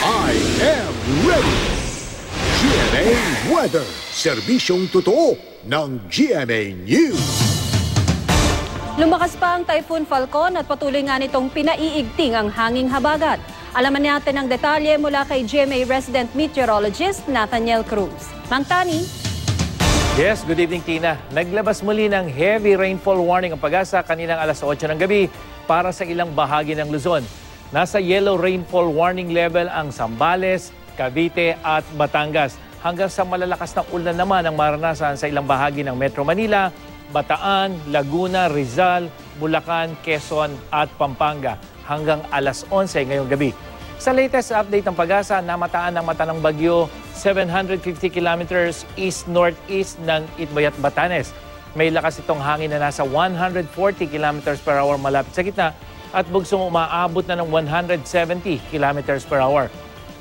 I am ready! GMA Weather, serbisyong totoo ng GMA News. Lumakas pa ang Typhoon Falcon at patuloy nga nitong pinaiigting ang hanging habagat. Alaman natin ang detalye mula kay GMA resident meteorologist Nathaniel Cruz. Mang Tani. Yes, good evening Tina. Naglabas muli ng heavy rainfall warning ang Pag-asa kaninang alas 8 ng gabi para sa ilang bahagi ng Luzon. Nasa yellow rainfall warning level ang Zambales, Cavite at Batangas. Hanggang sa malalakas na ulan naman ang maranasan sa ilang bahagi ng Metro Manila, Bataan, Laguna, Rizal, Bulacan, Quezon at Pampanga hanggang alas 11 ngayong gabi. Sa latest update ng Pag-asa, namataan ng mata ng bagyo 750 kilometers east-northeast ng Itbayat, Batanes. May lakas itong hangin na nasa 140 kilometers per hour malapit sa gitna at bugsong umaabot na ng 170 kilometers per hour.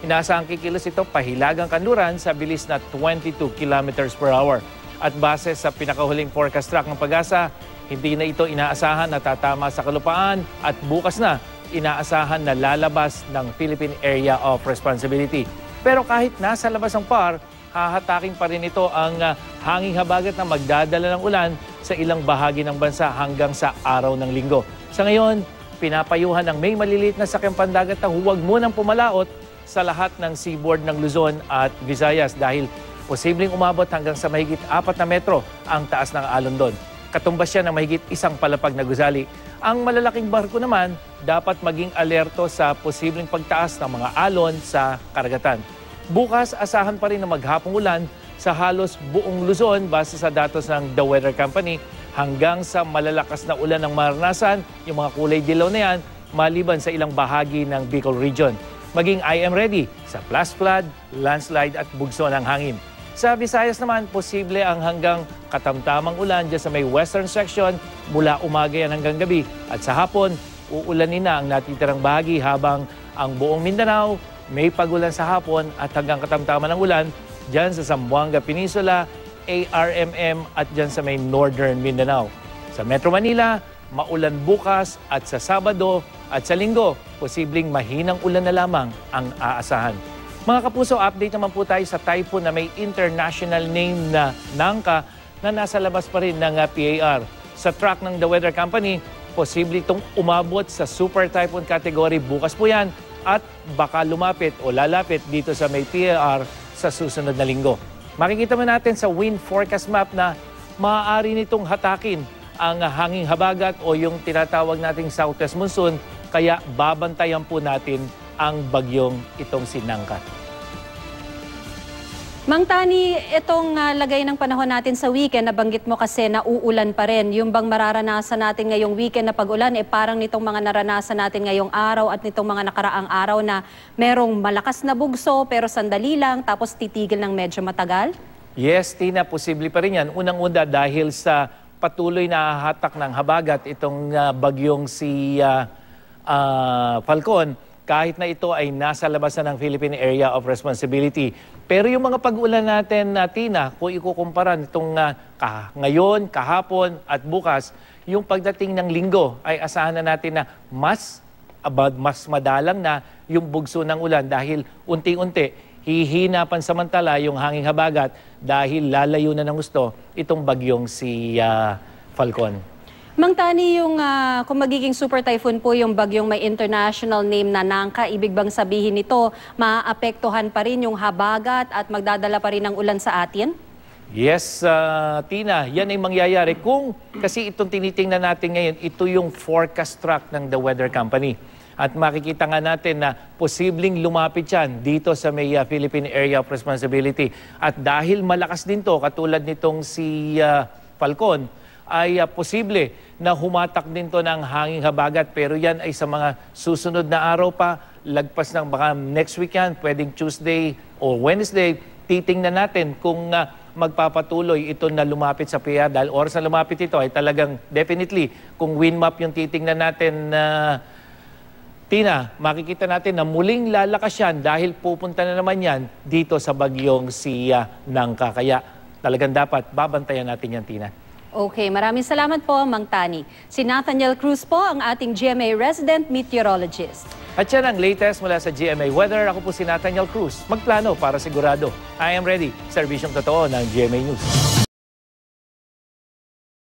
Inaasahang kikilos ito pahilagang kanluran sa bilis na 22 kilometers per hour. At base sa pinakahuling forecast track ng Pag-asa, hindi na ito inaasahan na tatama sa kalupaan at bukas na inaasahan na lalabas ng Philippine Area of Responsibility. Pero kahit nasa labas ng PAR, hahataking pa rin ito ang hanging habagat na magdadala ng ulan sa ilang bahagi ng bansa hanggang sa araw ng Linggo. Sa ngayon, pinapayuhan ng may maliliit na sakyang pandagat na huwag munang pumalaot sa lahat ng seaboard ng Luzon at Visayas dahil posibleng umabot hanggang sa mahigit 4 na metro ang taas ng alon doon. Katumbas siya ng mahigit 1 palapag na gusali. Ang malalaking barko naman dapat maging alerto sa posibleng pagtaas ng mga alon sa karagatan. Bukas, asahan pa rin na maghapong ulan sa halos buong Luzon base sa datos ng The Weather Company hanggang sa malalakas na ulan ng maranasan, yung mga kulay dilaw na yan, maliban sa ilang bahagi ng Bicol Region. Maging I am ready sa flash flood, landslide at bugso ng hangin. Sa Visayas naman, posible ang hanggang katamtamang ulan dyan sa may western section mula umaga yan hanggang gabi. At sa hapon, uulanin na ang natitirang bahagi habang ang buong Mindanao may pagulan sa hapon at hanggang katamtaman ng ulan dyan sa Zamboanga Peninsula, ARMM at dyan sa may northern Mindanao. Sa Metro Manila, maulan bukas at sa Sabado at sa Linggo, posibleng mahinang ulan na lamang ang aasahan. Mga kapuso, update naman po tayo sa typhoon na may international name na Nangka na nasa labas pa rin ng PAR. Sa track ng The Weather Company, posible itong umabot sa super typhoon category bukas po yan at baka lumapit o lalapit dito sa may PAR sa susunod na linggo. Makikita mo natin sa wind forecast map na maaari nitong hatakin ang hanging habagat o yung tinatawag nating southwest monsoon, kaya babantayan po natin ang bagyong itong si Nangka. Mang Tani, itong lagay ng panahon natin sa weekend, nabanggit mo kasi na uulan pa rin. Yung bang mararanasan natin ngayong weekend na pag-ulan, parang nitong mga naranasan natin ngayong araw at nitong mga nakaraang araw na merong malakas na bugso pero sandali lang tapos titigil ng medyo matagal? Yes, Tina, posible pa rin yan. Unang-una dahil sa patuloy na hatak ng habagat itong bagyong si Falcon, kahit na ito ay nasa labas na ng Philippine Area of Responsibility. Pero yung mga pag-ulan natin, Tina, kung ikukumpara nitong ngayon, kahapon at bukas, yung pagdating ng linggo ay asahan na natin na mas madalang na yung bugso ng ulan dahil unti-unti hihina pansamantala yung hanging habagat dahil lalayo na ng gusto itong bagyong si Falcon. Mang Tani, yung kung magiging super typhoon po yung bagyong may international name na Nangka, ibig bang sabihin nito maapektuhan pa rin yung habagat at magdadala pa rin ng ulan sa atin? Yes, Tina, yan ay mangyayari kung kasi itong tinitingnan natin ngayon, ito yung forecast track ng The Weather Company. At makikita nga natin na posibleng lumapit yan dito sa may Philippine Area of Responsibility. At dahil malakas din to, katulad nitong si Falcon, ay posible na humatak din to ng hanging habagat. Pero yan ay sa mga susunod na araw pa, lagpas ng baka next weekend, pwedeng Tuesday o Wednesday, titingnan natin kung magpapatuloy ito na lumapit sa PAR. Dahil oras na lumapit ito ay talagang definitely, kung wind map yung titingnan natin, Tina, makikita natin na muling lalakas yan dahil pupunta na naman yan dito sa bagyong si Nangka. Kaya talagang dapat babantayan natin yan, Tina. Okay, maraming salamat po, Mang Tani. Si Nathaniel Cruz po ang ating GMA resident meteorologist. At yan ang latest mula sa GMA Weather. Ako po si Nathaniel Cruz. Magplano para sigurado. I am ready. Serbisyong totoo ng GMA News.